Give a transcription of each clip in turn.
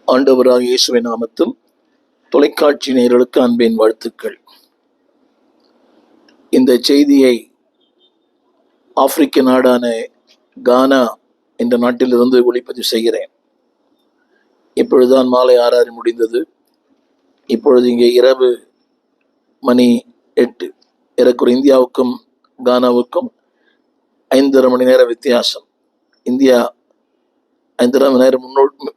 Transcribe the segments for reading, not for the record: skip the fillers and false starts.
ஆண்டவராகிய இயேசுவின் நாமத்தில் தொலைக்காட்சி நேயர்களுக்கு அன்பின் வாழ்த்துக்கள். இந்த செய்தியை ஆப்பிரிக்க நாடான கானா என்ற நாட்டிலிருந்து ஒளிப்பதிவு செய்கிறேன். இப்பொழுதுதான் மாலை 6:30 முடிந்தது. இப்பொழுது இங்கே இரவு மணி 8. ஏறக்குறைய இந்தியாவுக்கும் கானாவுக்கும் 5:30 மணி நேர வித்தியாசம். இந்தியா 5:30 மணி நேரம்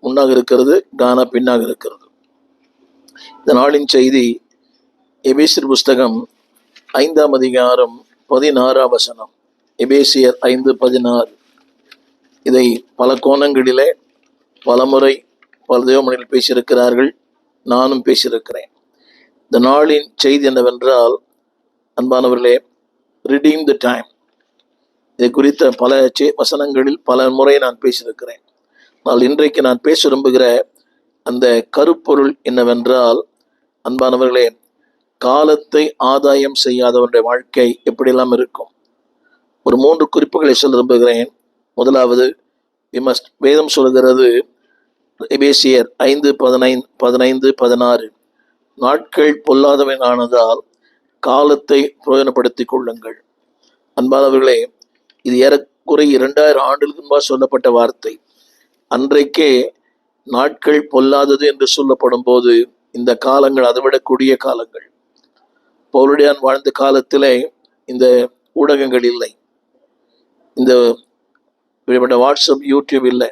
முன்னாக இருக்கிறது, கானா பின்னாக இருக்கிறது. இந்த நாளின் செய்தி எபேசியர் புஸ்தகம் 5ஆம் அதிகாரம் 16ஆம் வசனம். எபேசியர் 5:16. இதை பல கோணங்களிலே பலமுறை பல தேவமொழியில் பேசியிருக்கிறார்கள், நானும் பேசியிருக்கிறேன். இந்த நாளின் செய்தி என்னவென்றால், அன்பானவர்களே, ரிடீம் த டைம். இதை குறித்த பல வசனங்களில் பல முறை நான் பேசியிருக்கிறேன். ஆனால் இன்றைக்கு நான் பேச விரும்புகிற அந்த கருப்பொருள் என்னவென்றால், அன்பானவர்களே, காலத்தை ஆதாயம் செய்யாதவனுடைய வாழ்க்கை எப்படியெல்லாம் இருக்கும். ஒரு 3 குறிப்புகளை சொல்ல விரும்புகிறேன். முதலாவது, வேதம் சொல்கிறது, எபேசியர் 5:15-16, நாட்கள் பொல்லாதவனானதால் காலத்தை பிரயோஜனப்படுத்திக் கொள்ளுங்கள். அன்பானவர்களே, இது ஏறக்குறைய 2000 ஆண்டுகளுக்கு முன்பாக சொல்லப்பட்ட வார்த்தை. அன்றைக்கே நாட்கள் பொல்லாதது என்று சொல்லப்படும் போது இந்த காலங்கள் அதைவிட கொடிய காலங்கள். பவுலடியான் வாழ்ந்த காலத்திலே இந்த ஊடகங்கள் இல்லை, இந்த இப்படிப்பட்ட வாட்ஸ்அப், யூடியூப் இல்லை.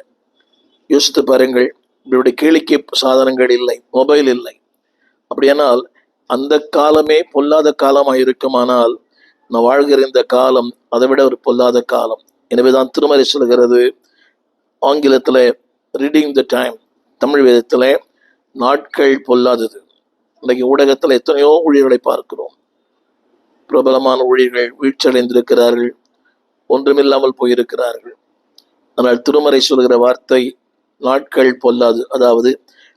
யோசித்து பாருங்கள், இப்படிப்பட்ட கேளிக்கை சாதனங்கள் இல்லை, மொபைல் இல்லை. அப்படியானால் அந்த காலமே பொல்லாத காலமாக இருக்குமானால் நான் வாழ்கிற இந்த காலம் அதை விட ஒரு பொல்லாத காலம். எனவேதான் திருமறை சொல்கிறது, ஆங்கிலத்தில் ரீடிங் த டைம், தமிழ் வேதத்தில் நாட்கள் பொல்லாதது. இன்றைக்கு ஊடகத்தில் எத்தனையோ ஊழியர்களை பார்க்கிறோம். பிரபலமான ஊழியர்கள் வீழ்ச்சியடைந்திருக்கிறார்கள், ஒன்றுமில்லாமல் போயிருக்கிறார்கள். ஆனால் திருமறை சொல்கிற வார்த்தை நாட்கள் பொல்லாது. அதாவது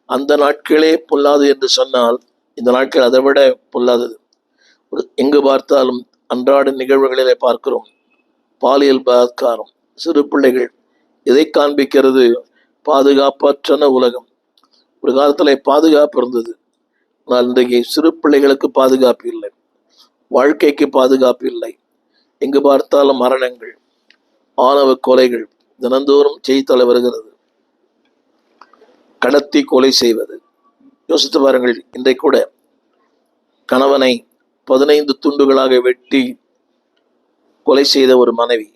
அந்த நாட்களே பொல்லாது என்று சொன்னால் இந்த நாட்கள் அதை விட பொல்லாதது. எங்கு பார்த்தாலும் அன்றாட நிகழ்வுகளிலே பார்க்கிறோம். பாலியல் பலாத்காரம், சிறு பிள்ளைகள். எதை காண்பிக்கிறது? பாதுகாப்பற்ற உலகம். ஒரு காலத்தில் பாதுகாப்பு இருந்தது, ஆனால் இன்றைக்கு சிறு பிள்ளைகளுக்கு பாதுகாப்பு இல்லை, வாழ்க்கைக்கு பாதுகாப்பு இல்லை. எங்கு பார்த்தாலும் மரணங்கள், ஆணவ கொலைகள் தினந்தோறும் செய்தித்தாள வருகிறது. கடத்தி கொலை செய்வது. யோசித்து பாருங்கள், இன்றைக்கு கூட கணவனை 15 துண்டுகளாக வெட்டி கொலை செய்த ஒரு மனைவி.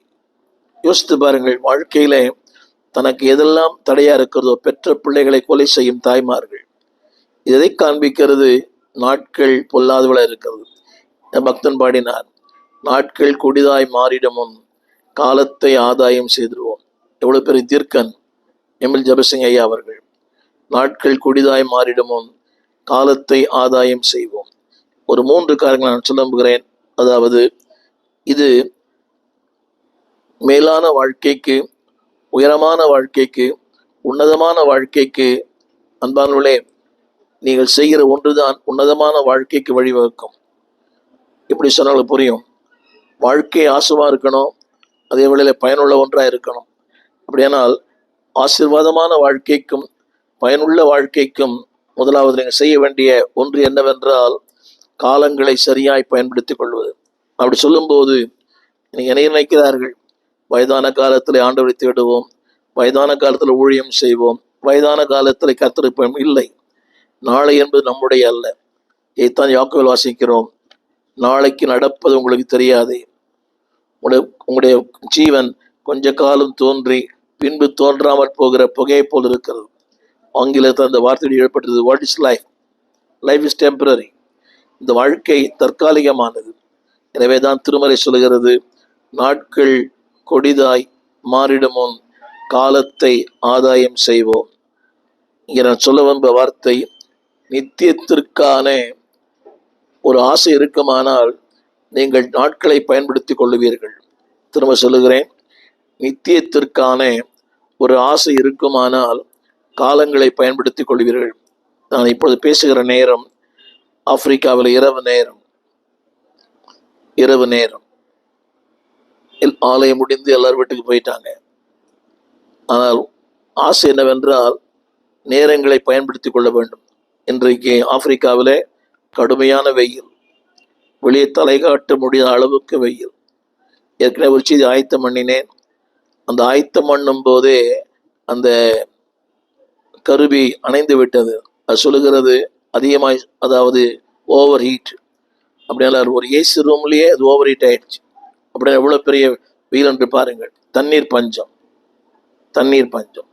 யோசித்து பாருங்கள், வாழ்க்கையில தனக்கு எதெல்லாம் தடையா இருக்கிறதோ, பெற்ற பிள்ளைகளை கொலை செய்யும் தாய்மார்கள். இதை காண்பிக்கிறது, நாட்கள் பொல்லாதவள இருக்கிறது. பக்தன் பாடினார், நாட்கள் கொடிதாய் மாறிடும் முன் காலத்தை ஆதாயம் செய்திருவோம். எவ்வளவு பெரிய தீர்க்கன் எம்எல் ஜபசிங் ஐயா அவர்கள். நாட்கள் கொடிதாய் மாறிடும் முன் காலத்தை ஆதாயம் செய்வோம். ஒரு 3 காரியங்களை நான் சொல்ல நம்புகிறேன். அதாவது, இது மேலான வாழ்க்கைக்கு, உயரமான வாழ்க்கைக்கு, உன்னதமான வாழ்க்கைக்கு, அன்பானவர்களே, நீங்கள் செய்கிற ஒன்றுதான் உன்னதமான வாழ்க்கைக்கு வழிவகுக்கும். இப்படி சொன்னாலும் புரியும். வாழ்க்கை ஆசுவா இருக்கணும், அதே வேளையில பயனுள்ள ஒன்றாக இருக்கணும். அப்படியானால் ஆசீர்வாதமான வாழ்க்கைக்கும் பயனுள்ள வாழ்க்கைக்கும் முதலாவது நீங்கள் செய்ய வேண்டிய ஒன்று என்னவென்றால், காலங்களை சரியாய் பயன்படுத்திக் கொள்வது. அப்படி சொல்லும்போது என்ன நினைக்கிறார்கள்? வயதான காலத்தில் ஆண்டவரை தேடுவோம், வயதான காலத்தில் ஊழியம் செய்வோம், வயதான காலத்தில் கர்த்தருப்போம். இல்லை, நாளை என்பது நம்முடைய அல்ல. இதைத்தான் யாக்கோபில் வாசிக்கிறோம், நாளைக்கு நடப்பது உங்களுக்கு தெரியாது. உங்களுடைய ஜீவன் கொஞ்ச காலம் தோன்றி பின்பு தோன்றாமல் போகிற புகையை போல் இருக்கிறது. ஆங்கிலத்தில் அந்த வார்த்தை எழுப்பட்டது, what is life? Life is temporary. இந்த வாழ்க்கை தற்காலிகமானது. எனவே தான் திருமறை சொல்கிறது, நாட்கள் கொடிதாய் மாறிடும் முன் காலத்தை ஆதாயம் செய்வோம். இங்கே நான் சொல்ல வந்த வார்த்தை, நித்தியத்திற்கான ஒரு ஆசை இருக்குமானால் நீங்கள் நாட்களை பயன்படுத்தி கொள்ளுவீர்கள். திரும்ப சொல்லுகிறேன், நித்தியத்திற்கான ஒரு ஆசை இருக்குமானால் காலங்களை பயன்படுத்தி கொள்வீர்கள். நான் இப்பொழுது பேசுகிற நேரம் ஆப்பிரிக்காவில் இரவு நேரம். ஆலயம் முடிந்து எல்லாரும் வீட்டுக்கு போயிட்டாங்க. ஆனால் ஆசை என்னவென்றால், நேரங்களை பயன்படுத்தி கொள்ள வேண்டும். இன்றைக்கு ஆப்பிரிக்காவிலே கடுமையான வெயில், வெளியே தலை காட்ட முடியாத அளவுக்கு வெயில். ஏற்கனவே ஒரு செய்தி ஆயத்தம் பண்ணினேன். அந்த ஆயத்தம் பண்ணும் போதே அந்த கருவி அணைந்து விட்டது. அது சொல்லுகிறது அதிகமாய், அதாவது ஓவர் ஹீட். அப்படின்னா ஒரு ஏசி ரூம்லேயே அது ஓவர் ஹீட் ஆயிடுச்சு. அப்படின்னா எவ்வளோ பெரிய வெயில் என்று பாருங்கள். தண்ணீர் பஞ்சம், தண்ணீர் பஞ்சம்.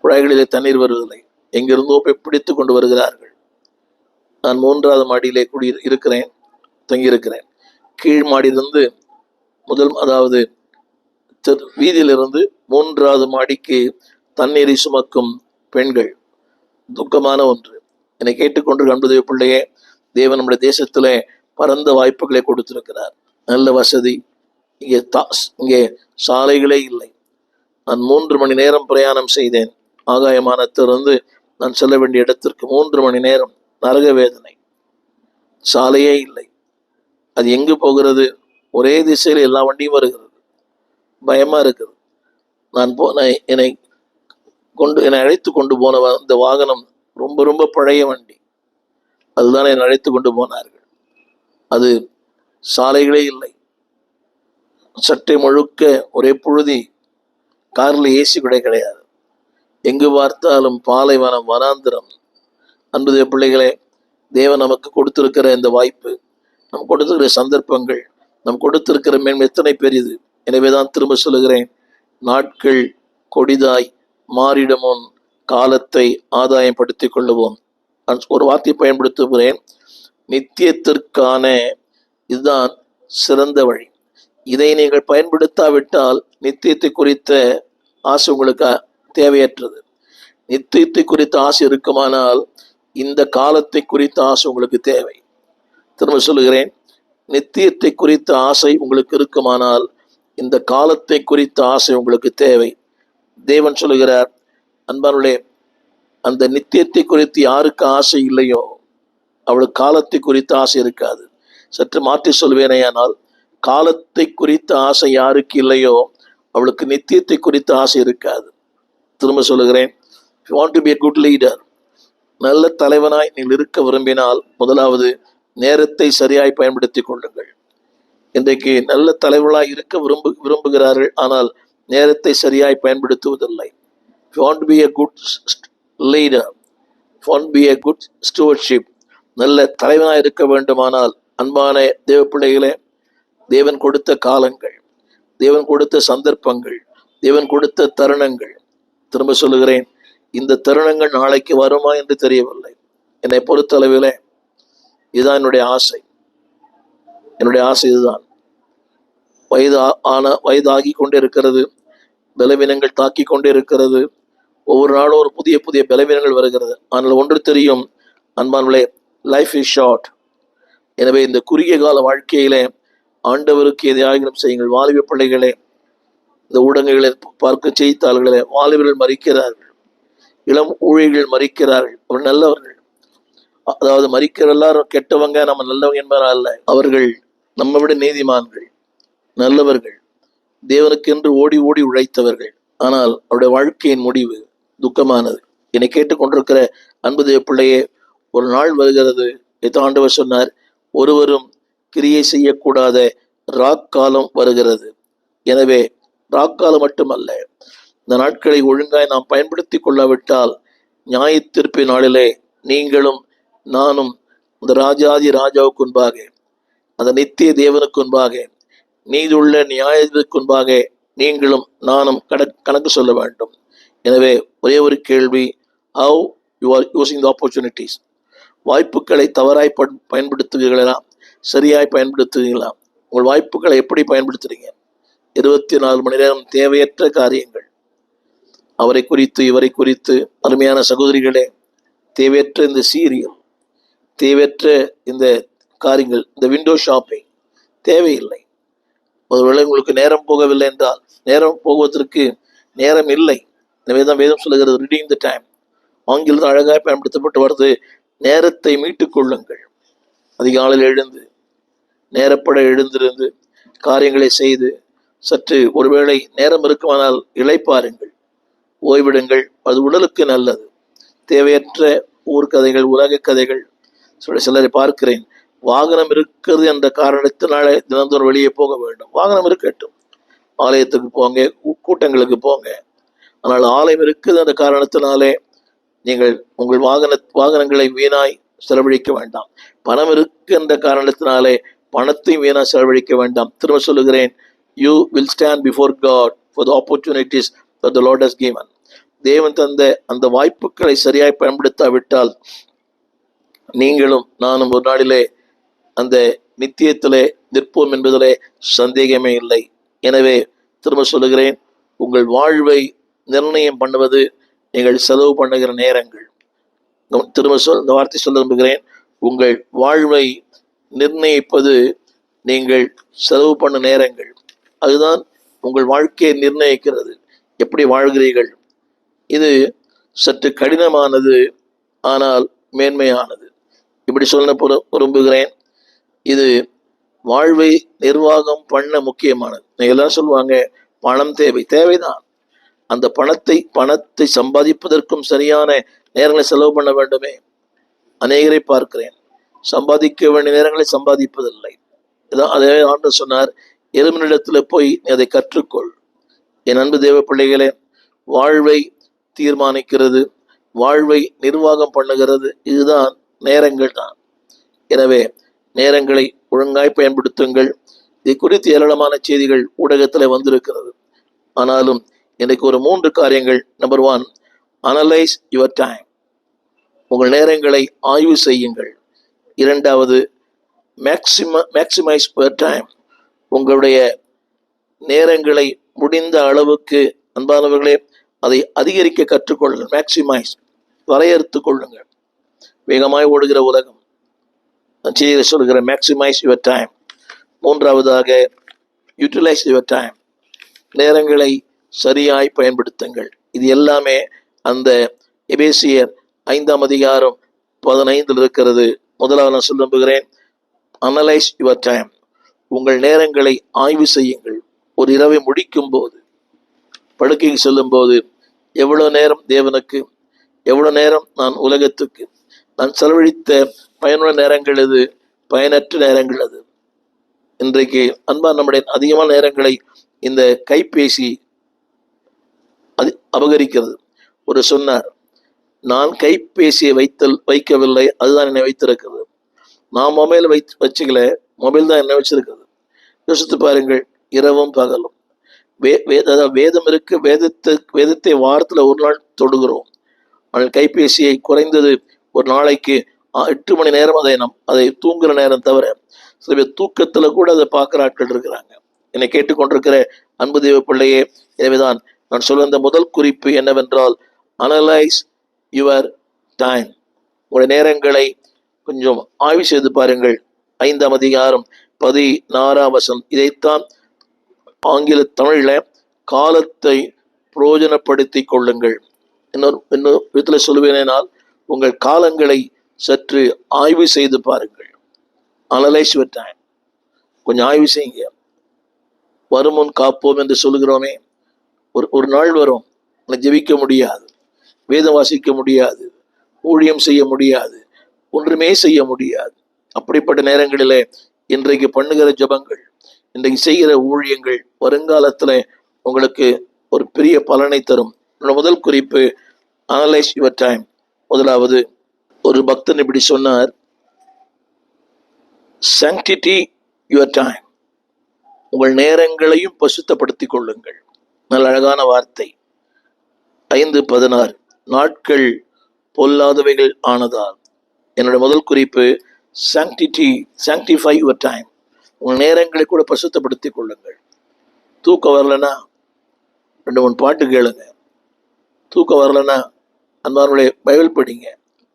குழாய்களிலே தண்ணீர் வருவதில்லை. எங்கிருந்தோ போய் பிடித்து கொண்டு வருகிறார்கள். நான் 3வது மாடியிலே இருக்கிறேன், தங்கியிருக்கிறேன். கீழ் மாடியிலிருந்து அதாவது வீதியிலிருந்து 3வது மாடிக்கு தண்ணீரை சுமக்கும் பெண்கள். துக்கமான ஒன்று. என்னை கேட்டுக்கொண்டு அன்புதேவ பிள்ளையே, தேவன் நம்முடைய தேசத்திலே பரந்த வாய்ப்புகளை கொடுத்திருக்கிறார். நல்ல வசதி. இங்கே சாலைகளே இல்லை. நான் 3 மணி நேரம் பிரயாணம் செய்தேன். ஆகாயமானத்திலிருந்து நான் செல்ல வேண்டிய இடத்திற்கு 3 மணி நேரம். நரக வேதனை. சாலையே இல்லை. அது எங்கு போகிறது? ஒரே திசையில் எல்லா வண்டியும் வருகிறது. பயமா இருக்குது. நான் என்னை அழைத்து கொண்டு போன அந்த வாகனம் ரொம்ப ரொம்ப பழைய வண்டி. அதுதான் என்னை அழைத்து கொண்டு போனார்கள். அது சாலைகளே இல்லை. சட்டை முழுக்க ஒரே புழுதி. காரில் ஏசி கூட கிடையாது. எங்கு பார்த்தாலும் பாலைவனம், வனாந்திரம். அன்புடைய பிள்ளைகளே, தேவன் நமக்கு கொடுத்திருக்கிற இந்த வாய்ப்பு, நம் கொடுத்திருக்கிற சந்தர்ப்பங்கள், நம் கொடுத்திருக்கிற மேன்மை எத்தனை பெரியது. எனவேதான் திரும்ப சொல்லுகிறேன், நாட்கள் கொடிதாய் மாறிடமும் காலத்தை ஆதாயப்படுத்திக் கொள்ளுவோம். நான் ஒரு வார்த்தை பயன்படுத்துகிறேன், நித்தியத்திற்கான இதுதான் சிறந்த வழி. இதை நீங்கள் பயன்படுத்தாவிட்டால் நித்தியத்தை குறித்த ஆசை உங்களுக்கு தேவையற்றது. நித்தியத்தை குறித்த ஆசை இருக்குமானால் இந்த காலத்தை குறித்த ஆசை உங்களுக்கு தேவை. திரும்ப சொல்லுகிறேன், நித்தியத்தை குறித்த ஆசை உங்களுக்கு இருக்குமானால் இந்த காலத்தை குறித்த ஆசை உங்களுக்கு தேவை. தேவன் சொல்லுகிறார், அன்பானுடைய அந்த நித்தியத்தை குறித்து யாருக்கு ஆசை இல்லையோ அவளுக்கு காலத்தை குறித்த ஆசை இருக்காது. சற்று மாற்றி சொல்வேனேயானால், காலத்தை குறித்த ஆசை யாருக்கு இல்லையோ அவளுக்கு நித்தியத்தை குறித்த ஆசை இருக்காது. திரும்ப சொல்லுகிறேன், if you want to be a good leader, நல்ல தலைவனாய் நீங்கள் இருக்க விரும்பினால் முதலாவது நேரத்தை சரியாய் பயன்படுத்தி கொள்ளுங்கள். இன்றைக்கு நல்ல தலைவர்களாய் இருக்க விரும்புகிறார்கள், ஆனால் நேரத்தை சரியாய் பயன்படுத்துவதில்லை. If you want to be a good leader, if you want to be a good stewardship, நல்ல தலைவனாய் இருக்க வேண்டுமானால் அன்பான தேவ பிள்ளைகளே, தேவன் கொடுத்த காலங்கள், தேவன் கொடுத்த சந்தர்ப்பங்கள், தேவன் கொடுத்த தருணங்கள், திரும்ப சொல்லுகிறேன், இந்த தருணங்கள் நாளைக்கு வருமா என்று தெரியவில்லை. என்னை பொறுத்தளவிலே இதுதான் என்னுடைய ஆசை. என்னுடைய ஆசை இதுதான். வயதாகி கொண்டே இருக்கிறது, பலவீனங்கள் தாக்கி கொண்டே இருக்கிறது. ஒவ்வொரு நாளும் ஒரு புதிய புதிய பலவீனங்கள் வருகிறது. ஆனால் ஒன்று தெரியும் அன்பானவர்களே, லைஃப் இஸ் ஷார்ட். எனவே இந்த குறுகிய கால வாழ்க்கையிலே ஆண்டவருக்கு எதையாகிலும் செய்யுங்கள். வாலிப பிள்ளைகளே, இந்த ஊடகங்களை பார்க்க செய்தித்தாள்களே, வாலிபர்கள் மறிக்கிறார்கள், இளம் ஊழியர்கள் மறிக்கிறார்கள். அவர் நல்லவர்கள், அதாவது மறிக்கிற எல்லாரும் கெட்டவங்க, நம்ம நல்லவங்க என்பதா அல்ல. அவர்கள் நம்ம விட நீதிமான்கள், நல்லவர்கள், தேவனுக்கென்று ஓடி ஓடி உழைத்தவர்கள். ஆனால் அவருடைய வாழ்க்கையின் முடிவு துக்கமானது. என்னை கேட்டுக்கொண்டிருக்கிற அன்பு தேவ பிள்ளையே, ஒரு நாள் வருகிறது, ஆண்டவர் சொன்னார், ஒருவரும் கிரியை செய்யக்கூடாத ராக்காலம் வருகிறது. எனவே ராக்காலம் மட்டுமல்ல, இந்த நாட்களை ஒழுங்காய் நாம் பயன்படுத்தி கொள்ளாவிட்டால் நியாயத்தீர்ப்பு நாளிலே நீங்களும் நானும் இந்த ராஜாதி ராஜாவுக்கு முன்பாக, அந்த நித்திய தேவனுக்கு முன்பாக, நீதியுள்ள நியாயத்திற்கு முன்பாக நீங்களும் நானும் கணக்கு சொல்ல வேண்டும். எனவே ஒரே ஒரு கேள்வி, how you are using the opportunities. வாய்ப்புகளை தவறாய் பயன்படுத்துவீர்களா, சரியாய் பயன்படுத்துவீங்களா? உங்கள் வாய்ப்புகளை எப்படி பயன்படுத்துறீங்க? 24 மணி நேரம் தேவையற்ற காரியங்கள், அவரை குறித்து இவரை குறித்து. அருமையான சகோதரிகளே, தேவையற்ற இந்த சீரியல், தேவையற்ற இந்த காரியங்கள், இந்த விண்டோ ஷாப்பிங் தேவையில்லை. ஒருவேளை உங்களுக்கு நேரம் போகவில்லை என்றால், நேரம் போவதற்கு நேரம் இல்லை. எனவே தான் வேதம் சொல்லுகிறது, redeem the time. ஆங்கிலத்தில் அழகாக பயன்படுத்தப்பட்டு வருது, நேரத்தை மீட்டுக் கொள்ளுங்கள். அதிகாலையில் எழுந்து நேரப்பட எழுந்திருந்து காரியங்களை செய்து சற்று ஒருவேளை நேரம் இருக்குமானால் இளைப்பாருங்கள், ஓய்விடுங்கள். அது உடலுக்கு நல்லது. தேவையற்ற ஊர்க்கதைகள், உலக கதைகள் சிலரை பார்க்கிறேன். வாகனம் இருக்கிறது என்ற காரணத்தினாலே தினந்தோறும் வெளியே போக வேண்டும். வாகனம் இருக்கட்டும், ஆலயத்துக்கு போங்க, கூட்டங்களுக்கு போங்க. ஆனால் ஆலயம் இருக்குது என்ற காரணத்தினாலே நீங்கள் உங்கள் வாகனங்களை வீணாய் செலவழிக்க வேண்டாம். பணம் இருக்கு என்ற காரணத்தினாலே பணத்தை வீணாய் செலவழிக்க வேண்டாம். திரும்ப சொல்லுகிறேன், you will stand before God for the opportunities that the Lord has given. தேவன் தந்த அந்த வாய்ப்புகளை சரியாய் பயன்படுத்தாவிட்டால் நீங்களும் நானும் ஒரு நாளிலே அந்த நித்தியத்திலே நிற்போம் என்பதிலே சந்தேகமே இல்லை. எனவே திரும்ப சொல்லுகிறேன், உங்கள் வாழ்வை நிர்ணயம் பண்ணுவது நீங்கள் செலவு பண்ணுகிற நேரங்கள். திரும்ப இந்த வார்த்தை சொல்ல விரும்புகிறேன், உங்கள் வாழ்வை நிர்ணயிப்பது நீங்கள் செலவு பண்ண நேரங்கள். அதுதான் உங்கள் வாழ்க்கையை நிர்ணயிக்கிறது. எப்படி வாழ்கிறீர்கள்? இது சற்று கடினமானது, ஆனால் மேன்மையானது. இப்படி சொல்ல விரும்புகிறேன், இது வாழ்வை நிர்வாகம் பண்ண முக்கியமானது. எல்லாம் சொல்லுவாங்க பணம் தேவைதான். அந்த பணத்தை சம்பாதிப்பதற்கும் சரியான நேரங்களை செலவு பண்ண வேண்டுமே. அநேகரை பார்க்கிறேன், சம்பாதிக்க வேண்டிய நேரங்களை சம்பாதிப்பதில்லை. இதான் அதே ஆண்டு சொன்னார், எறும்பினிடத்தில் போய் நீ அதை கற்றுக்கொள். என் அன்பு தேவ பிள்ளைகளே, வாழ்வை தீர்மானிக்கிறது, வாழ்வை நிர்வாகம் பண்ணுகிறது இதுதான் நேரங்கள் தான். எனவே நேரங்களை ஒழுங்காய் பயன்படுத்துங்கள். இதை குறித்து ஏராளமான செய்திகள் ஊடகத்தில் வந்திருக்கிறது. ஆனாலும் எனக்கு ஒரு 3 காரியங்கள். Number 1, analyse your time. உங்கள் நேரங்களை ஆய்வு செய்யுங்கள். 2வது, மேக்சிமைஸ் யுவர் டைம். உங்களுடைய நேரங்களை முடிந்த அளவுக்கு, அன்பானவர்களே, அதை அதிகரிக்க கற்றுக்கொள்ளுங்கள். மேக்சிமைஸ், வரையறுத்து கொள்ளுங்கள். வேகமாய் ஓடுகிற உலகம் செய்தியை சொல்கிற மேக்சிமைஸ் யுவர் டைம். 3வதாக, யூட்டிலைஸ் யுவர் டைம். நேரங்களை சரியாய் பயன்படுத்துங்கள். இது எல்லாமே அந்த எபேசியர் 5ஆம் அதிகாரம் 15 இருக்கிறது. முதலாவது நான் சொல்ல விரும்புகிறேன், அனலைஸ் யுவர் டைம். உங்கள் நேரங்களை ஆய்வு செய்யுங்கள். ஒரு இரவை முடிக்கும் போது, படுக்கைக்கு செல்லும் போது, எவ்வளவு நேரம் தேவனுக்கு, எவ்வளவு நேரம் நான் உலகத்துக்கு நான் செலவழித்த பயனுள்ள நேரங்கள் எது, பயனற்ற நேரங்கள் எது? இன்றைக்கு அன்பா நம்முடைய அதிகமான நேரங்களை இந்த கைபேசி அபகரிக்கிறது. ஒரு சொன்னார், நான் கைபேசியை வைக்கவில்லை, அதுதான் என்னை வைத்திருக்கிறது. நான் மொபைல் வச்சுக்கல, மொபைல் தான் என்னை வச்சிருக்கிறது. யோசித்து பாருங்கள், இரவும் பகலும் வேதம் இருக்கு. வேதத்தை வாரத்தில் ஒரு நாள் தொடுகிறோம். ஆனால் கைபேசியை குறைந்தது ஒரு நாளைக்கு 8 மணி நேரம் அதை தூங்குற நேரம் தவிர சில பேர் தூக்கத்துல கூட அதை பார்க்குற ஆட்கள் இருக்கிறாங்க. என்னை கேட்டுக்கொண்டிருக்கிற அன்பு தேவ பிள்ளையே, எனவேதான் நான் சொல்ல இந்த முதல் குறிப்பு என்னவென்றால், அனலைஸ் யுவர் டைம். உங்களுடைய நேரங்களை கொஞ்சம் ஆய்வு செய்து பாருங்கள். 5ஆம் அதிகாரம் 16ஆம் வசனம். இதைத்தான் ஆங்கில தமிழில் காலத்தை பிரயோஜனப்படுத்தி கொள்ளுங்கள். இன்னொரு விதத்தில் சொல்லுவேனால், உங்கள் காலங்களை சற்று ஆய்வு செய்து பாருங்கள். Analyse your time. கொஞ்சம் ஆய்வு செய்யுங்க. வருமுன் காப்போம் என்று சொல்லுகிறோமே, ஒரு நாள் வரும், ஜெபிக்க முடியாது, வேதம் வாசிக்க முடியாது, ஊழியம் செய்ய முடியாது, ஒன்றுமே செய்ய முடியாது. அப்படிப்பட்ட நேரங்களிலே இன்றைக்கு பண்ணுகிற ஜெபங்கள், இன்றைக்கு செய்கிற ஊழியங்கள் வருங்காலத்தில் உங்களுக்கு ஒரு பெரிய பலனை தரும். முதல் குறிப்பு, அனலைஸ் யுவர் டைம். முதலாவது, ஒரு பக்தன் இப்படி சொன்னார், sanctity your time. உங்கள் நேரங்களையும் பசுத்தப்படுத்திக் கொள்ளுங்கள். நல்ல அழகான வார்த்தை. 5:16 நாட்கள் பொல்லாதவைகள் ஆனதால். என்னுடைய முதல் குறிப்பு, sanctify your time. உங்கள் நேரங்களை கூட பசுத்தப்படுத்திக் கொள்ளுங்கள். தூக்கம் வரலன்னா 2-3 பாட்டு கேளுங்க. தூக்கம் வரலன்னா அன்பார்களே பைபிள் படிங்க.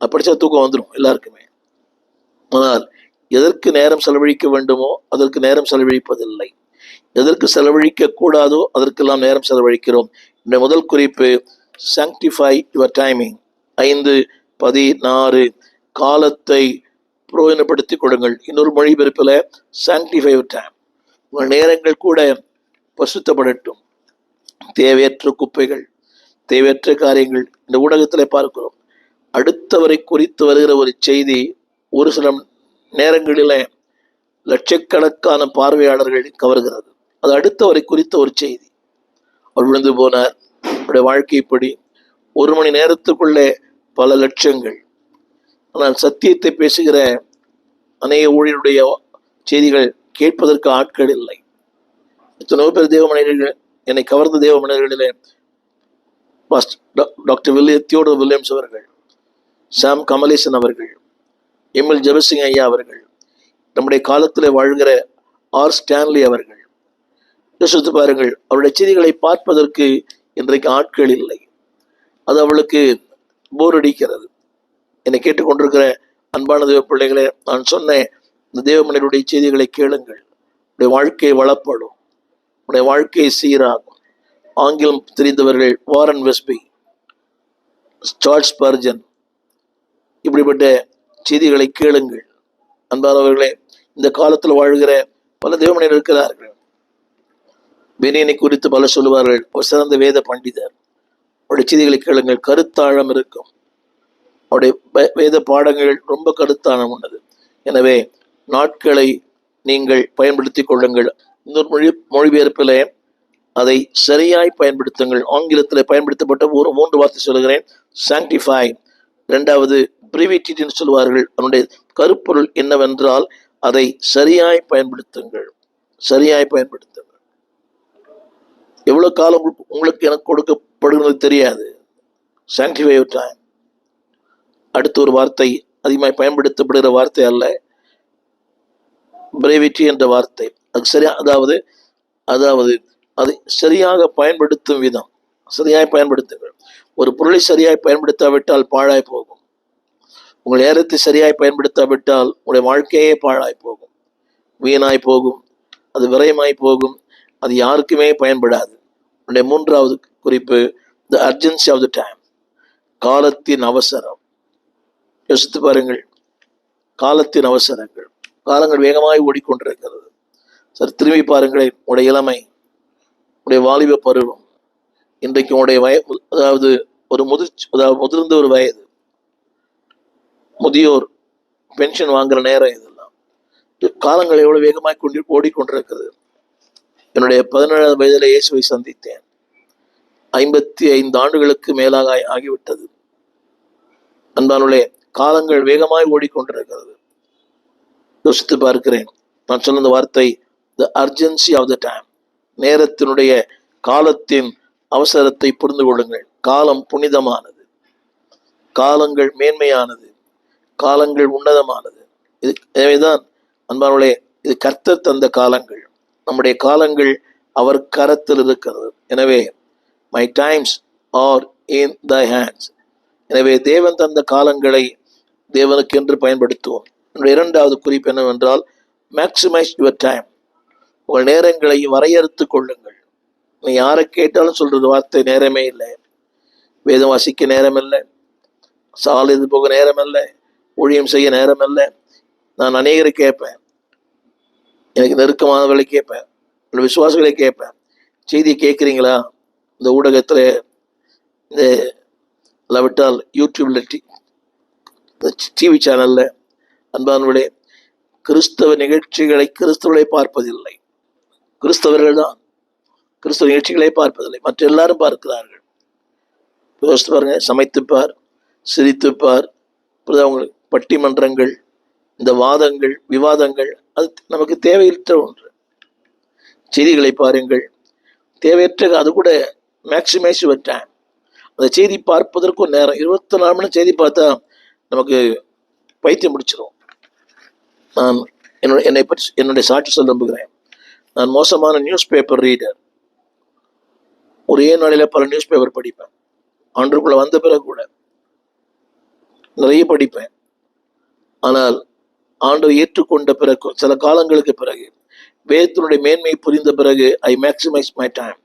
படித்தா தூக்கம் வந்துடும் எல்லாருக்குமே. ஆனால் எதற்கு நேரம் செலவழிக்க வேண்டுமோ அதற்கு நேரம் செலவழிப்பதில்லை. எதற்கு செலவழிக்க கூடாதோ அதற்கெல்லாம் நேரம் செலவழிக்கிறோம். இந்த முதல் குறிப்பு, sanctify your timing. 5:16 காலத்தை பிரயோஜனப்படுத்திக் கொள்ளுங்கள். இன்னொரு மொழிபெயர்ப்பில் sanctify your time. உங்கள் நேரங்கள் கூட பசுத்தப்படட்டும். தேவையற்ற குப்பைகள், தேவையற்ற காரியங்கள் இந்த ஊடகத்தில் பார்க்கிறோம். அடுத்தவரை குறித்து வருகிற ஒரு செய்தி ஒரு சில நேரங்களில் லட்சக்கணக்கான பார்வையாளர்கள் கவர்கிறது. அது அடுத்தவரை குறித்த ஒரு செய்தி. அவர் விழுந்து போனார், அவருடைய வாழ்க்கைப்படி 1 மணி நேரத்துக்குள்ளே பல லட்சங்கள். ஆனால் சத்தியத்தை பேசுகிற அநேக ஊழியருடைய செய்திகள் கேட்பதற்கு ஆட்கள் இல்லை. எத்தனையோ பேர் தேவ மனிதர்கள், என்னை கவர்ந்த தேவ மனிதர்களிலே டாக்டர் தியோடர் வில்லியம்ஸ் அவர்கள், சாம் கமலேசன் அவர்கள், எம்எல் ஜெபசிங் ஐயா அவர்கள், நம்முடைய காலத்தில் வாழ்கிற ஆர் ஸ்டான்லி அவர்கள். யோசித்து பாருங்கள், அவருடைய செய்திகளை பார்ப்பதற்கு இன்றைக்கு ஆட்கள் இல்லை. அது அவளுக்கு போர் அடிக்கிறது. என்னை கேட்டுக்கொண்டிருக்கிற அன்பான தேவ பிள்ளைகளே, நான் சொன்ன இந்த தேவ மனிதருடைய செய்திகளை கேளுங்கள். உடைய வாழ்க்கை வளப்படும், உடைய வாழ்க்கை சீராகும். ஆங்கிலம் தெரிந்தவர்கள் வாரன் வெஸ்பி, சார்ல்ஸ் ஸ்பர்ஜன், இப்படிப்பட்ட செய்திகளை கேளுங்கள். அன்பானவர்களே, இந்த காலத்தில் வாழ்கிற பல தேவமனிதர் இருக்கிறார்கள். பெனியனை குறித்து பல சொல்லுவார்கள், ஒரு சிறந்த வேத பண்டிதர். அவருடைய செய்திகளை கேளுங்கள், கருத்தாழம் இருக்கும். அவருடைய வேத பாடங்கள் ரொம்ப கருத்தாழம் உள்ளது. எனவே நாட்களை நீங்கள் பயன்படுத்தி கொள்ளுங்கள். இன்னொரு மொழிபெயர்ப்பில் அதை சரியாய் பயன்படுத்துங்கள். ஆங்கிலத்தில் பயன்படுத்தப்பட்ட 3 வார்த்தை சொல்லுகிறேன். சாங்டிஃபை, 2வது பிரிவிட்டின்னு சொல்லுவார்கள். அதனுடைய கருப்பொருள் என்னவென்றால் அதை சரியாய் பயன்படுத்துங்கள், சரியாய் பயன்படுத்துங்கள். எவ்வளவு காலம் உங்களுக்கு எனக்கு கொடுக்கப்படுகிறது தெரியாது. Sanctify your time. அடுத்த ஒரு வார்த்தை அதிகமாக பயன்படுத்தப்படுகிற வார்த்தை அல்ல, பிரெவிட்டி என்ற வார்த்தை. அது சரியா, அதாவது அதை சரியாக பயன்படுத்தும் விதம், சரியாய் பயன்படுத்துங்கள். ஒரு பொருளை சரியாய் பயன்படுத்தாவிட்டால் பாழாய் போகும். உங்கள் நேரத்தை சரியாய் பயன்படுத்தாவிட்டால் உங்களுடைய வாழ்க்கையே பாழாய் போகும், வீணாய் போகும், அது விரயமாய் போகும், அது யாருக்குமே பயன்படாது. உங்களுடைய 3வது குறிப்பு, த அர்ஜென்சி ஆஃப் த டைம், காலத்தின் அவசரம். யோசித்து பாருங்கள், காலத்தின் அவசரங்கள். காலங்கள் வேகமாய் ஓடிக்கொண்டிருக்கிறது. சரி, திரும்பி பாருங்களேன். உடைய இளமை, உடைய வாலிப பருவம், இன்றைக்கு உடைய அதாவது ஒரு முதிர்ந்த ஒரு வயது, முதியோர் பென்ஷன் வாங்குற நேரம், இதெல்லாம் காலங்கள் எவ்வளவு வேகமாய் ஓடிக்கொண்டிருக்கிறது. என்னுடைய 17வது வயதில் இயேசுவை சந்தித்தேன். 55 ஆண்டுகளுக்கு மேலாக ஆகிவிட்டது. அன்பானுள்ளே, காலங்கள் வேகமாய் ஓடிக்கொண்டிருக்கிறது. யோசித்து பார்க்கிறேன். நான் சொன்ன வார்த்தை, த அர்ஜென்சி ஆஃப் த டைம், நேரத்தினுடைய காலத்தின் அவசரத்தை புரிந்து கொள்ளுங்கள். காலம் புனிதமானது, காலங்கள் மேன்மையானது, காலங்கள் உன்னதமானது. எனவேதான் அன்பானவர்களே, இது கர்த்தர் தந்த காலங்கள். நம்முடைய காலங்கள் அவர் கரத்தில் இருக்கிறது. எனவே my times are in thy hands. எனவே தேவன் தந்த காலங்களை தேவனுக்கென்று பயன்படுத்துவோம். என்னுடைய 2வது குறிப்பு என்னவென்றால், மேக்சிமைஸ் யுவர் டைம். உங்கள் நேரங்களை வரையறுத்து கொள்ளுங்கள். நீ யாரை கேட்டாலும் சொல்றது வார்த்தை, நேரமே இல்லை, வேதம் வாசிக்க நேரம் இல்லை, சாலைது போக நேரம் இல்லை, ஊழியம் செய்ய நேரம் இல்லை. நான் அநேகரை கேட்பேன், எனக்கு நெருக்கமானவர்களை கேட்பேன், விசுவாசிகளை கேட்பேன், செய்தியை கேட்குறீங்களா? இந்த ஊடகத்தில், இந்த இல்லாவிட்டால் யூடியூப்ல, டிவி சேனலில். அன்பானவர்களே, கிறிஸ்தவ நிகழ்ச்சிகளை கிறிஸ்தவர்களை பார்ப்பதில்லை. கிறிஸ்தவர்கள் தான் கிறிஸ்தவ நிகழ்ச்சிகளை பார்ப்பதில்லை, மற்ற எல்லாரும் பார்க்கிறார்கள். யோசித்து பாருங்க, சமைத்துப்பார், சிரித்துப்பார், அவங்களுக்கு பட்டிமன்றங்கள், இந்த வாதங்கள், விவாதங்கள், அது நமக்கு தேவையற்ற ஒன்று. செய்திகளை பாருங்கள், தேவையற்ற, அது கூட மேக்சிமைஸ் யுவர் டைம். அந்த செய்தி பார்ப்பதற்கும் நேரம், 24 மணி செய்தி பார்த்தா நமக்கு பைத்தியம் முடிச்சிடும். நான் என்னை பற்றி என்னுடைய சாட்சி சொல்ல நம்புகிறேன். நான் மோசமான நியூஸ் பேப்பர் ரீடர். ஒரே நாளில் பல நியூஸ் பேப்பர் படிப்பேன். ஆண்டுக்குள்ள வந்த பிறகு கூட நிறைய படிப்பேன். ஆனால் ஆண்டு ஏற்றுக்கொண்ட பிறகு, சில காலங்களுக்கு பிறகு, வேதத்தினுடைய மேன்மையை புரிந்த பிறகு, ஐ மேக்சிமைஸ் மை டைம்.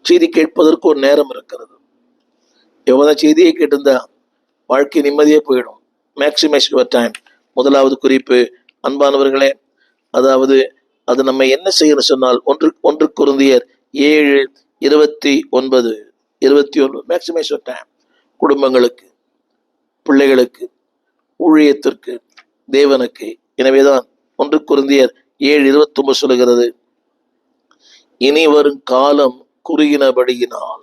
செய்தி கேட்பதற்கு ஒரு நேரம் இருக்கிறது. எவ்வளவு செய்தியை கேட்டிருந்தா வாழ்க்கை நிம்மதியே போயிடும். Maximise your time. 1வது குறிப்பு, அன்பானவர்களே, அதாவது அது நம்ம என்ன செய்யணும் சொன்னால், 1 கொரிந்தியர் 7:29 மேக்சிமைஸ் யுவர் டைம். குடும்பங்களுக்கு, பிள்ளைகளுக்கு, ஊழியத்திற்கு, தேவனுக்கு. எனவேதான் 1 கொரிந்தியர் 7:29 சொல்லுகிறது, இனி வரும் காலம் குறுகினபடியினால்.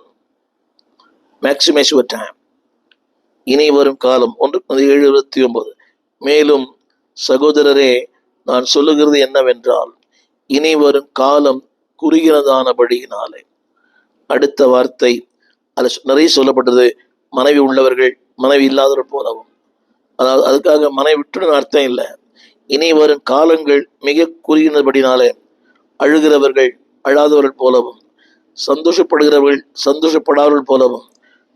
Maximise your time. இனி வரும் காலம் 1 கொரிந்தியர் 7:29. மேலும் சகோதரரே, நான் சொல்லுகிறது என்னவென்றால், இனி வரும் காலம் குறுகினதானபடியினாலே. அடுத்த வார்த்தை அது நிறைய சொல்லப்பட்டது, மனைவி உள்ளவர்கள் மனைவி இல்லாதவர்கள் போலவும். அதாவது அதுக்காக மனைவி விட்டுன்னு அர்த்தம் இல்லை. இனி வரும் காலங்கள் மிக குறுகினபடினாலே அழுகிறவர்கள் அழாதவர்கள் போலவும், சந்தோஷப்படுகிறவர்கள் சந்தோஷப்படாதவர்கள் போலவும்,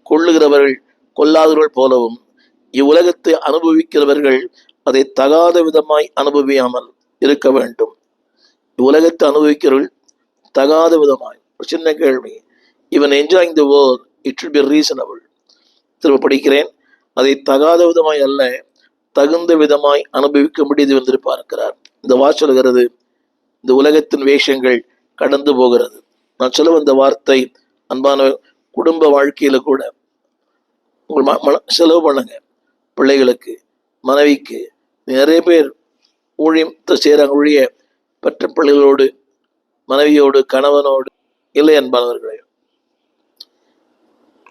கொள்ளுகிறவர்கள் கொல்லாதவர்கள் போலவும், இவ்வுலகத்தை அனுபவிக்கிறவர்கள் அதை தகாத விதமாய் அனுபவியாமல் இருக்க வேண்டும். இவ்வுலகத்தை அனுபவிக்கிறவர்கள் தகாத விதமாய். ஒரு சின்ன கேள்வி, இவன் enjoying the world, it should be reasonable. திரும்ப படிக்கிறேன், அதை தகாத விதமாய் அல்ல, தகுந்த விதமாய் அனுபவிக்க முடியாது என்று பார்க்கிறார். இந்த சொல்கிறது, இந்த உலகத்தின் வேஷங்கள் கடந்து போகிறது. நான் சொல்ல வந்த வார்த்தை, அன்பான குடும்ப வாழ்க்கையில கூட உங்கள் செலவு பண்ணுங்க. பிள்ளைகளுக்கு, மனைவிக்கு. நிறைய பேர் ஊழியத்தை செய்கிறாங்க, ஊழிய பெற்ற பிள்ளைகளோடு, மனைவியோடு, கணவனோடு இல்லை அன்பானவர்களே.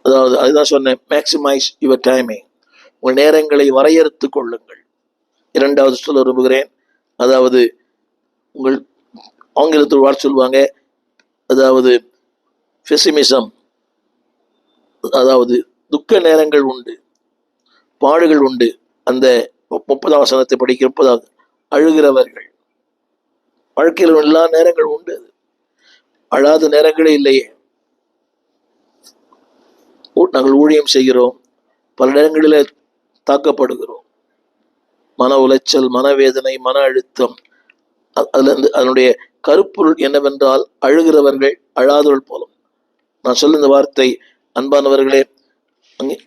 அதாவது அதுதான் சொன்னேன், மேக்சிமைஸ் யுவர் டைமிங். உங்கள் நேரங்களை வரையறுத்து கொள்ளுங்கள். இரண்டாவது சொல்ல விரும்புகிறேன், அதாவது உங்கள் ஆங்கிலத்தில் வார்த்தை சொல்லுவாங்க, அதாவது பெசிமிசம். அதாவது துக்க நேரங்கள் உண்டு, பாடுகள் உண்டு. அந்த 30ஆம் வசனத்தை படிக்க 30வது, அழுகிறவர்கள். வாழ்க்கையில் எல்லா நேரங்கள் உண்டு, அழாத நேரங்களே இல்லையே. நாங்கள் ஊழியம் செய்கிறோம், பல நேரங்களில் தாக்கப்படுகிறோம். மன உளைச்சல், மனவேதனை, மன அழுத்தம். அதுல இருந்து அதனுடைய கருப்பொருள் என்னவென்றால், அழுகிறவர்கள் அழாதவர்கள் போலும். நான் சொல்ல இந்த வார்த்தை அன்பானவர்களே,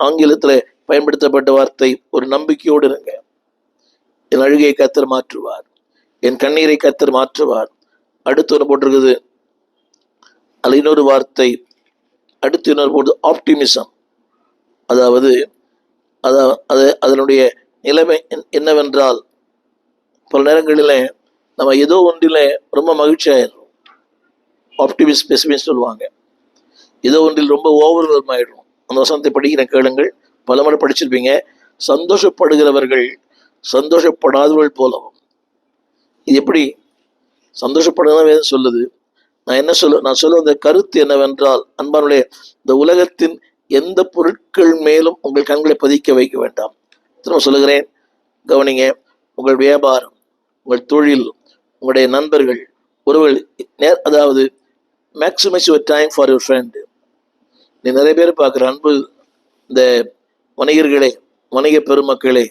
ஆங்கிலத்தில் பயன்படுத்தப்பட்ட வார்த்தை, ஒரு நம்பிக்கையோடு இருங்க. என் அழுகையை கர்த்தர் மாற்றுவார், என் கண்ணீரை கர்த்தர் மாற்றுவார். அடுத்து ஒன்று போட்டிருக்குது, அது இன்னொரு வார்த்தை, அடுத்து இன்னொரு போட்டு ஆப்டிமிசம். அதாவது அதனுடைய நிலைமை என்னவென்றால், பல நேரங்களில் நம்ம ஏதோ ஒன்றில் ரொம்ப மகிழ்ச்சியாயிடும். ஆப்டிமிஸ்ட் பெசிமிஸ்ட் சொல்லுவாங்க. ஏதோ ஒன்றில் ரொம்ப ஓவர்வெல்ம் ஆயிடும். அந்த வசனத்தை படிக்கிற கேளுங்கள், பல முறை படிச்சிருப்பீங்க. சந்தோஷப்படுகிறவர்கள் சந்தோஷப்படாதவர்கள் போலவும். இது எப்படி சந்தோஷப்படுறதா வேதம் சொல்லுது. நான் சொல்ல அந்த கருத்து என்னவென்றால், அன்பானுடைய, இந்த உலகத்தின் எந்த பொருட்கள் மேலும் உங்கள் கண்களை பதிக்க வைக்க வேண்டாம். திரும்ப சொல்லுகிறேன், கவனிங்க. உங்கள் வியாபாரம், உங்கள் தொழில், உங்களுடைய நண்பர்கள், உறவுகள், அதாவது maximise your time for your friend. நீ நிறைய பேர் பார்க்குற அன்பு இந்த வணிகர்களே, வணிக பெருமக்களே,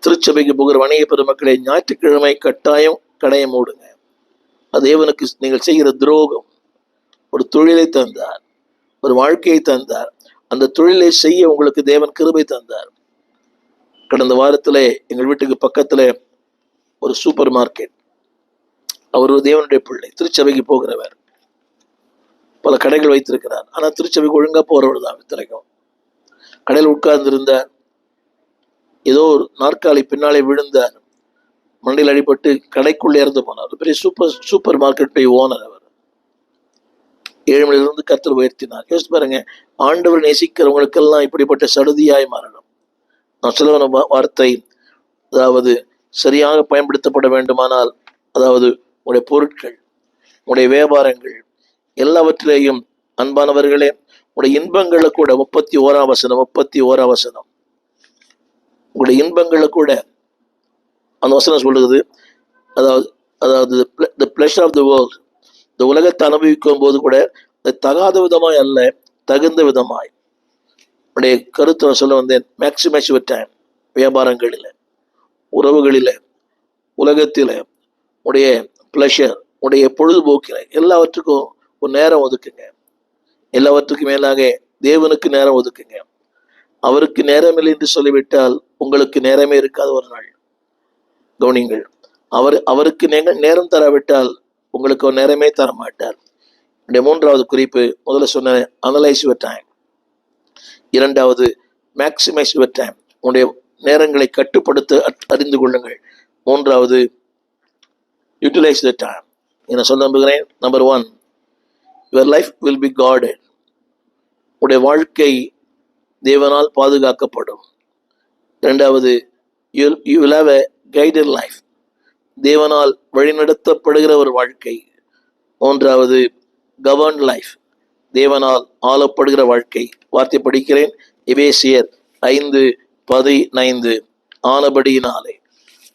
திருச்சபைக்கு போகிற வணிக பெருமக்களே, ஞாயிற்றுக்கிழமை கட்டாயம் கடையை மூடுங்க. அது தேவனுக்கு நீங்கள் செய்கிற துரோகம். ஒரு தொழிலை தந்தார், ஒரு வாழ்க்கையை தந்தார், அந்த தொழிலை செய்ய உங்களுக்கு தேவன் கிருபை தந்தார். கடந்த வாரத்தில் எங்கள் வீட்டுக்கு பக்கத்தில் ஒரு சூப்பர் மார்க்கெட். அவர் ஒரு தேவனுடைய பிள்ளை, திருச்சபைக்கு போகிறவர், பல கடைகள் வைத்திருக்கிறார். ஆனால் திருச்சபைக்கு ஒழுங்காக போகிறவர் தான். இத்தனைக்கும் கடையில் உட்கார்ந்திருந்தார். ஏதோ ஒரு நாற்காலி பின்னாலே விழுந்தார், மண்டையில் அடிபட்டு கடைக்குள்ளே இறந்து போனார். பெரிய சூப்பர் மார்க்கெட்டுடைய ஓனர் அவர். 7 மணிலிருந்து கர்த்தர் உயர்த்தினார். யோசிச்சு பாருங்க, ஆண்டவர் நேசிக்கிறவங்களுக்கெல்லாம் இப்படிப்பட்ட சடுதியாய் மாறணும். நான் சொல்ல வார்த்தை, அதாவது சரியாக பயன்படுத்தப்பட வேண்டுமானால், அதாவது உங்களுடைய பொருட்கள், உங்களுடைய வியாபாரங்கள் எல்லாவற்றிலேயும் அன்பானவர்களே, உங்களுடைய இன்பங்களை கூட 31ஆம் வசனம், உங்களுடைய இன்பங்களை கூட அந்த வசனம் சொல்லுகிறது. அதாவது the pleasure of the world, இந்த உலகத்தை அனுபவிக்கும் போது கூட தகாத விதமாய் அல்ல, தகுந்த விதமாய். உடைய கருத்தை சொல்ல வந்தேன். Maximise your time. வியாபாரங்களில், உறவுகளில், உலகத்தில், உடைய பிளஷர், உடைய பொழுதுபோக்கில் எல்லாவற்றுக்கும் ஒரு நேரம் ஒதுக்குங்க. எல்லாவற்றுக்கும் மேலாக தேவனுக்கு நேரம் ஒதுக்குங்க. அவருக்கு நேரமில்லை என்று சொல்லிவிட்டால் உங்களுக்கு நேரமே இருக்காது ஒரு நாள். கவனிங்கள், அவருக்கு நேரம் தராவிட்டால் உங்களுக்கு ஒரு நேரமே தர மாட்டார். என்னுடைய 3வது குறிப்பு, முதல்ல சொன்ன அனலைஸ் யுவர் டைம். 2வது மேக்சிமைஸ் யுவர் டைம். உங்களுடைய நேரங்களை கட்டுப்படுத்த அறிந்து கொள்ளுங்கள். மூன்றாவது, யூட்டிலைஸ் த டைம். என்ன சொல்ல நம்புகிறேன்? Number 1, your life will be guarded. உடைய வாழ்க்கை தேவனால் பாதுகாக்கப்படும். இரண்டாவது, you will have a guided life. தேவனால் வழிநடத்தப்படுகிற ஒரு வாழ்க்கை. மூன்றாவது, கவர்ன்ட் லைஃப். தேவனால் ஆளப்படுகிற வாழ்க்கை. வார்த்தை படிக்கிறேன், எபேசியர் 5:15. ஆனபடியினாலே,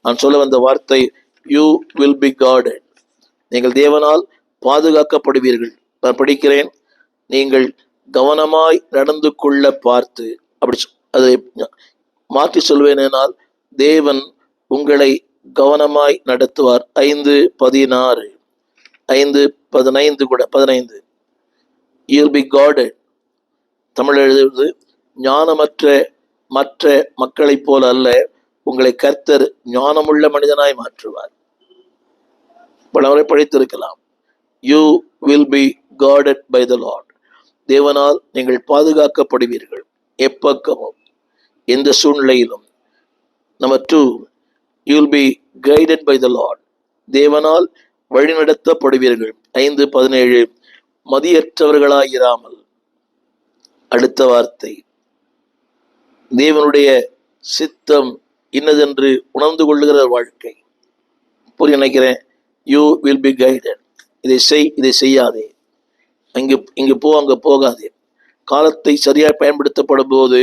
நான் சொல்ல வந்த வார்த்தை, யூ வில் பி காடட். நீங்கள் தேவனால் பாதுகாக்கப்படுவீர்கள். நான் படிக்கிறேன், நீங்கள் கவனமாய் நடந்து கொள்ள பார்த்து, அப்படி அதை மாற்றி சொல்வேனால், தேவன் உங்களை கவனமாய் நடத்துவார். 5:16, 5:15 கூட 15. You'll be guarded. தமிழ் எழுதுவது, ஞானமற்ற மற்ற மக்களைப் போல அல்ல, உங்களை கர்த்தர் ஞானமுள்ள மனிதனாய் மாற்றுவார். பலவரை படித்திருக்கலாம். You will be guarded by the Lord. தேவனால் நீங்கள் பாதுகாக்கப்படுவீர்கள் எப்பக்கமும், எந்த சூழ்நிலையிலும். Number 2, you will be guided by the Lord. தேவனால் வழிநடத்தப்படுவீர்கள். 5:17. மதியற்றவர்களாயிராமல். அடுத்த வார்த்தை, தேவனுடைய சித்தம் இன்னதென்று உணர்ந்து கொள்ளுகிற வாழ்க்கை. புரிய நினைக்கிறேன். You will be guided. இதை செய், இதை செய்யாதே, இங்கு போ, அங்கே போகாதே. காலத்தை சரியாக பயன்படுத்தப்படும் போது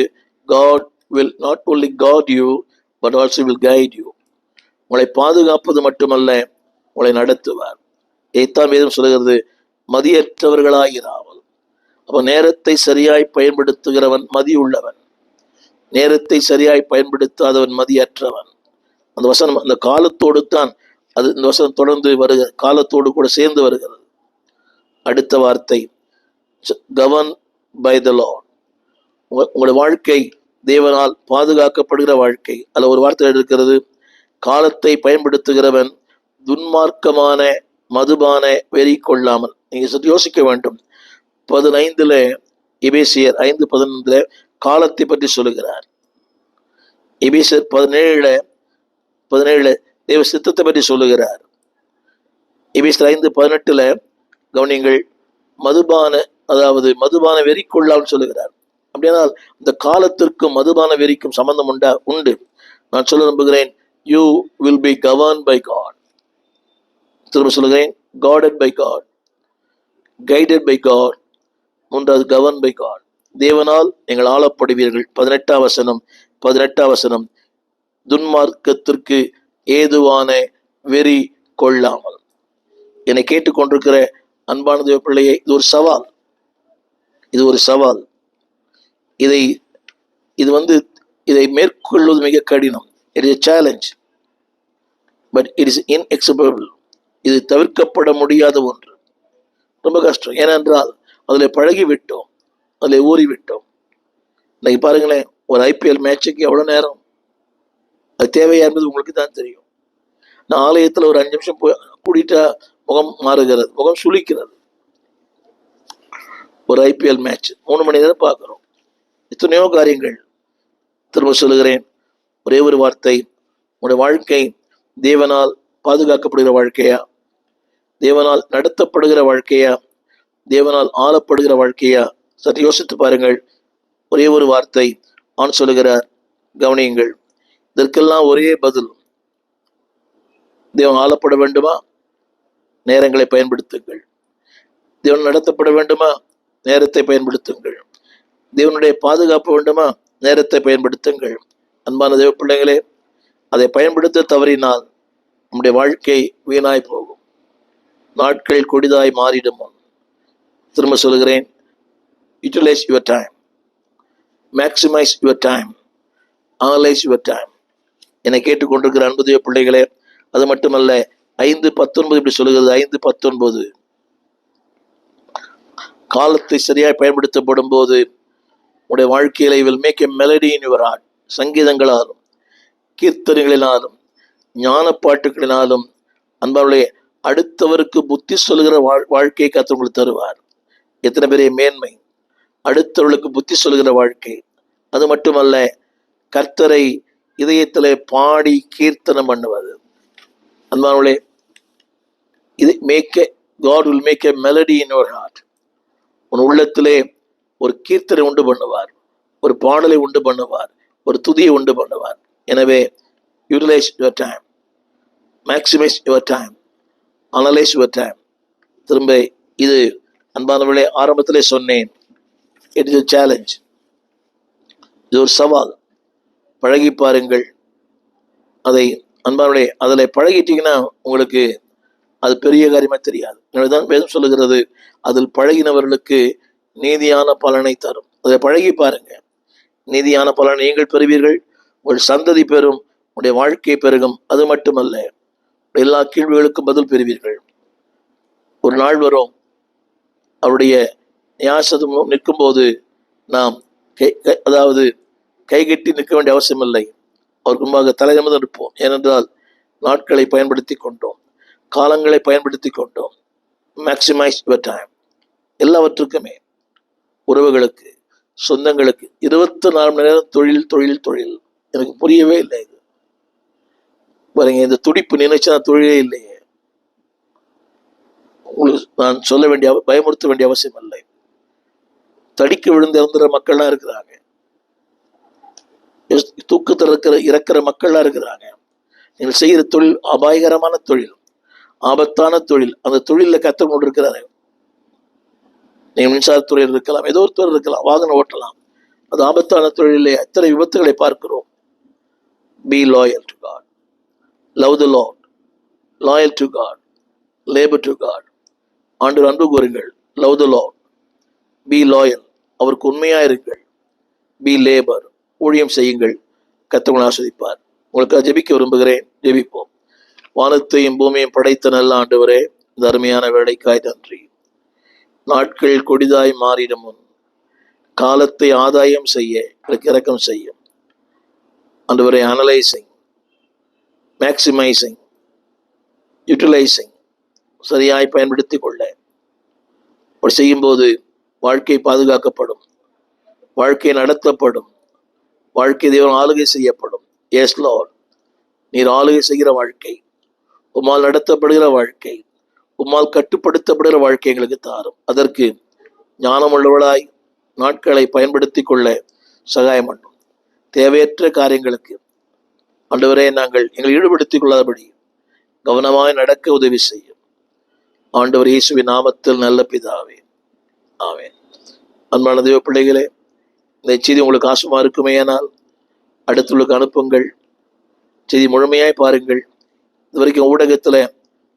God will not only guard you but also will guide you. உங்களை பாதுகாப்பது மட்டுமல்ல, உங்களை நடத்துவார். இதைத்தான் வேதம் சொல்கிறது, மதியற்றவர்களாயிராமல். அப்போ நேரத்தை சரியாய் பயன்படுத்துகிறவன் மதி உள்ளவன், நேரத்தை சரியாய் பயன்படுத்தாதவன் மதியற்றவன். அந்த வசனம் அந்த காலத்தோடு தான் அது, இந்த வசனம் தொடர்ந்து வருகிறது, காலத்தோடு கூட சேர்ந்து வருகிறது. அடுத்த வார்த்தை, கவர்ன் பை த லார்ட். உங்களுடைய வாழ்க்கை தேவனால் பாதுகாக்கப்படுகிற வாழ்க்கை. அதில் ஒரு வார்த்தை இருக்கிறது, காலத்தை பயன்படுத்துகிறவன் துன்மார்க்கமான மதுபான வெறி கொள்ளாமல். நீங்க சற்று யோசிக்க வேண்டும். 15 எபேசியர் 5:15 காலத்தை பற்றி சொல்லுகிறார். எபேசியர் 17 தேவ சித்தத்தை பற்றி சொல்லுகிறார். எபேசியர் 5:18 கவனிங்கள், மதுபான வெறி கொள்ளாமல் சொல்லுகிறார். அப்படியானால் இந்த காலத்திற்கும் மதுபான வெறிக்கும் சம்பந்தம் உண்டு. நான் சொல்ல நம்புகிறேன், you will be governed by God. திரும்ப சொல்லுகிறேன், guarded by God, guided by God. மூன்றாவது, கவர்ன் பை காட். தேவனால் நீங்கள் ஆளப்படுவீர்கள். 18 வசனம், துன்மார்க்கத்திற்கு ஏதுவான வெறி கொள்ளாமல். என்னை கேட்டுக்கொண்டிருக்கிற அன்பான தேவ பிள்ளையை, இது ஒரு சவால். இதை மேற்கொள்வது மிக கடினம். It is a challenge, but it is inexorable. இது தவிர்க்கப்பட முடியாத ஒன்று. ரொம்ப கஷ்டம். ஏனென்றால் அதில் பழகிவிட்டோம், அதில் ஊறிவிட்டோம். இன்னைக்கு பாருங்களேன், ஒரு IPL மேட்சுக்கு எவ்வளோ நேரம் அது தேவையா என்பது உங்களுக்கு தான் தெரியும். நான் ஆலயத்தில் ஒரு 5 நிமிஷம் கூடிட்டா முகம் மாறுகிறது, முகம் சுளிக்கிறது. ஒரு IPL மேட்ச் 3 மணி நேரம் பார்க்குறோம். எத்தனையோ காரியங்கள். திரும்ப சொல்லுகிறேன், ஒரே ஒரு வார்த்தை, உங்களுடைய வாழ்க்கை தேவனால் பாதுகாக்கப்படுகிற வாழ்க்கையா, தேவனால் நடத்தப்படுகிற வாழ்க்கையா, தேவனால் ஆளப்படுகிற வாழ்க்கையா? சற்று யோசித்து பாருங்கள். ஒரே ஒரு வார்த்தை ஆண் சொல்லுகிறார், கவனியுங்கள். இதற்கெல்லாம் ஒரே பதில், தேவன் ஆளப்பட வேண்டுமா? நேரங்களை பயன்படுத்துங்கள். தேவன் நடத்தப்பட வேண்டுமா? நேரத்தை பயன்படுத்துங்கள். தேவனுடைய பாதுகாப்பு வேண்டுமா? நேரத்தை பயன்படுத்துங்கள். அன்பான தேவ பிள்ளைகளே, அதை பயன்படுத்த தவறினால் நம்முடைய வாழ்க்கை வீணாய் போகும், நாட்கள் கொடிதாய் மாறிடும். திரும்ப சொல்கிறேன், utilise your time, maximise your time, analyse your time. என்னை கேட்டுக்கொண்டிருக்கிற அன்பு தேவ பிள்ளைகளே, அது மட்டுமல்ல, 5:19 இப்படி சொல்லுகிறது. 5:19 காலத்தை சரியாய் பயன்படுத்தப்படும் போது உடைய வாழ்க்கையில will make a melody in your heart. சங்கீதங்களாலும் கீர்த்தனைகளினாலும் ஞான பாட்டுகளினாலும் அன்பார்களே, அடுத்தவருக்கு புத்தி சொல்லுகிற வாழ்க்கையை கர்த்தர் உங்களுக்கு தருவார். எத்தனை பெரிய மேன்மை! அடுத்தவர்களுக்கு புத்தி சொல்லுகிற வாழ்க்கை. அது மட்டுமல்ல, கர்த்தரை இதயத்திலே பாடி கீர்த்தனம் பண்ணுவது. அன்பானவர்களே, இது God will make a melody in your heart. உன் உள்ளத்திலே ஒரு கீர்த்தனை உண்டு பண்ணுவார், ஒரு பாடலை உண்டு பண்ணுவார், ஒரு துதியை உண்டு பண்ணுவார். எனவே utilise your time, maximise your time, analyse your time. திரும்ப இது அன்பானவர்களே, ஆரம்பத்திலே சொன்னேன், இட் இஸ் a சேலஞ்ச். இது ஒரு சவால். பழகி பாருங்கள். அதை அன்பானவர்களே, அதில் பழகிட்டீங்கன்னா உங்களுக்கு அது பெரிய காரியமாக தெரியாது. எனவேதான் வேதம் சொல்லுகிறது, அதில் பழகினவர்களுக்கு நீதியான பலனை தரும். அதை பழகி பாருங்க, நீதியான பலனை நீங்கள் பெறுவீர்கள், உங்கள் சந்ததி பெறும், உங்களுடைய வாழ்க்கை பெருகும். அது மட்டுமல்ல, எல்லா கேள்விகளுக்கும் பதில் பெறுவீர்கள். ஒரு நாள் வரும், அவருடைய நியாசமும் நிற்கும் போது நாம் அதாவது கைகட்டி நிற்க வேண்டிய அவசியம் இல்லை. அவருக்கு முன்பாக தலைநிமிர்ந்து நிற்போம். ஏனென்றால் நாட்களை பயன்படுத்தி கொண்டோம், காலங்களை பயன்படுத்தி கொண்டோம். Maximise your time. எல்லாவற்றுக்குமே, உறவுகளுக்கு, சொந்தங்களுக்கு 24 மணி நேரம் தொழில் தொழில் தொழில். எனக்கு புரியவே இல்லை இது பாருங்க. இந்த துடிப்பு நினைச்சா தொழிலே இல்லையே. உங்களுக்கு நான் சொல்ல வேண்டிய, பயமுறுத்த வேண்டிய அவசியம் இல்லை. தடிக்க விழுந்து இறந்துற மக்கள்லாம் இருக்கிறாங்க, தூக்கத்தில் இறக்கிற மக்கள்லாம் இருக்கிறாங்க. நீங்கள் செய்கிற தொழில் அபாயகரமான தொழில், ஆபத்தான தொழில். அந்த தொழிலில் கத்தர் கொண்டு இருக்கிறாரு. நீங்கள் மின்சாரத்துறையில் இருக்கலாம், ஏதோ ஒரு துறை இருக்கலாம், வாகனம் ஓட்டலாம். அது ஆபத்தான தொழிலே எத்தனை விபத்துகளை பார்க்கிறோம். Be loyal to God. Love the Lord. Loyal to God. Labor to God. ஆண்டவர் அன்பு கூறுங்கள். Love the Lord. Be loyal. அவருக்கு உண்மையாயிருங்கள். Be labor. ஊழியம் செய்யுங்கள். கர்த்தர் ஆசீர்வதிப்பார். உங்களுக்கு ஜெபிக்க விரும்புகிறேன். ஜெபிப்போம். வானத்தையும் பூமியையும் படைத்த நல்ல ஆண்டவரே, இந்த அருமையான வேலைக்காய் நன்றி. நாட்கள் கொடிதாய் மாறிடும் முன் காலத்தை ஆதாயம் செய்ய எனக்கு இரக்கம் செய்யும் ஆண்டவரே. அனலைசிங், மேக்சிமைசிங், யூட்டிலைசிங், சரியாய் பயன்படுத்தி கொள்ள செய்யும்போது வாழ்க்கை பாதுகாக்கப்படும், வாழ்க்கை நடத்தப்படும், வாழ்க்கை தேவன் ஆளுகை செய்யப்படும். எஸ் லார்ட், நீர் ஆளுகை செய்கிற வாழ்க்கை, உம்மால் நடத்தப்படுகிற வாழ்க்கை, உம்மால் கட்டுப்படுத்தப்படுகிற வாழ்க்கை எங்களுக்கு தாரும். அதற்கு ஞானமுள்ளவளாய் நாட்களை பயன்படுத்தி கொள்ள சகாயம் பண்ணும். தேவையற்ற காரியங்களுக்கு ஆண்டவரே நாங்கள் எங்களை ஈடுபடுத்திக் கொள்ளாதபடி கவனமாய் நடக்க உதவி செய்யும். ஆண்டவர் இயேசுவின் நாமத்தில் நல்ல பிதாவே, ஆமென். அன்பான தேவ பிள்ளைகளே, இந்த செய்தி உங்களுக்கு ஆசமா இருக்குமேயானால் அடுத்தவர்களுக்கு அனுப்புங்கள். செய்தி முழுமையாய் பாருங்கள். இது வரைக்கும் ஊடகத்தில்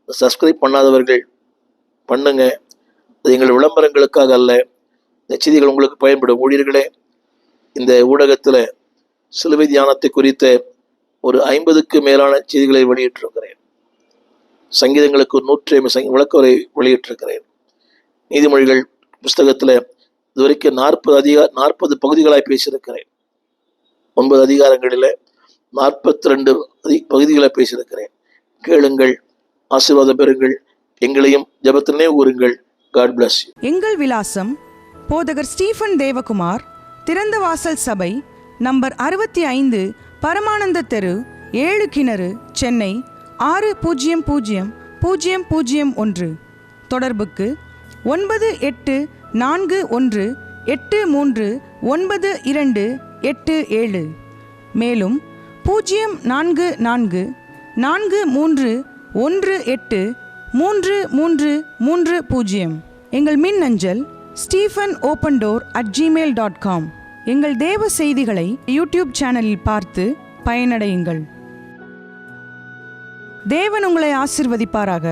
சப்ஸ்கிரைப் பண்ணாதவர்கள் பண்ணுங்க. அது எங்கள் விளம்பரங்களுக்காக அல்ல, இந்த செய்திகள் உங்களுக்கு பயன்படும். ஊழியர்களே, இந்த ஊடகத்தில் சிலுவை தியானத்தை குறித்த ஒரு 50க்கு மேலான செய்திகளை வெளியிட்டிருக்கிறேன். சங்கீதங்களுக்கு 150 விளக்கவுரை வெளியிட்டிருக்கிறேன். நீதிமொழிகள் புஸ்தகத்தில் இதுவரைக்கும் 40 பகுதிகளாய் பேசியிருக்கிறேன். 9 அதிகாரங்களில் 42 பகுதிகளை பேசியிருக்கிறேன். கேளுங்கள், ஆசீர்வாதம் பெறுங்கள். எங்களையும் ஜெபத்திலே ஊருங்கள். God bless you. எங்கள் விலாசம்: போதகர் ஸ்டீஃபன் தேவகுமார், திறந்த வாசல் சபை, நம்பர் 65, பரமானந்த தெரு, 7 கிணறு, சென்னை 600001. தொடர்புக்கு 9841839287. மேலும் 0444183330. எங்கள் மின்னஞ்சல் stephenopendor@gmail.com. எங்கள் தேவ செய்திகளை யூடியூப் சேனலில் பார்த்து பயனடையுங்கள். தேவன் உங்களை ஆசீர்வதிப்பாராக.